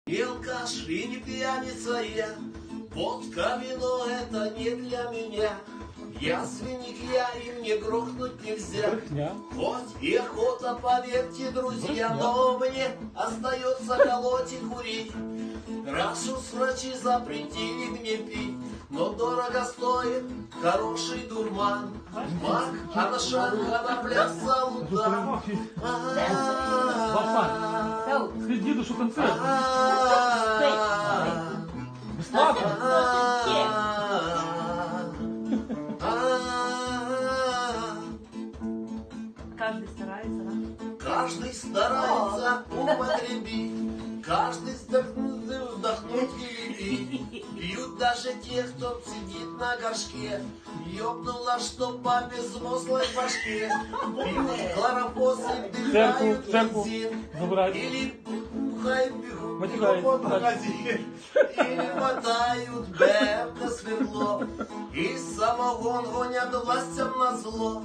И алкаш, и не пьяница я, водка, вино — это не для меня. Я свинья, и мне грохнуть нельзя. Хоть и охота, поверьте, друзья, но мне остается колоть и курить. Раз уж врачи запретили мне пить, но дорого стоит хороший дурман. Мак, а на шаг, конопля, салута. Скажи деду, что концерт. Бесплатно. Каждый старается, да? Каждый старается употребить, каждый вдохнуть и пьют даже те, кто сидит на горшке. Ёбнула, что по безмозглой башке. Пьют хлорофос и вдыхают бензин. Или бухай бегут в магазин. Или мотают БМ на свердло. И самогон гонят властям на зло.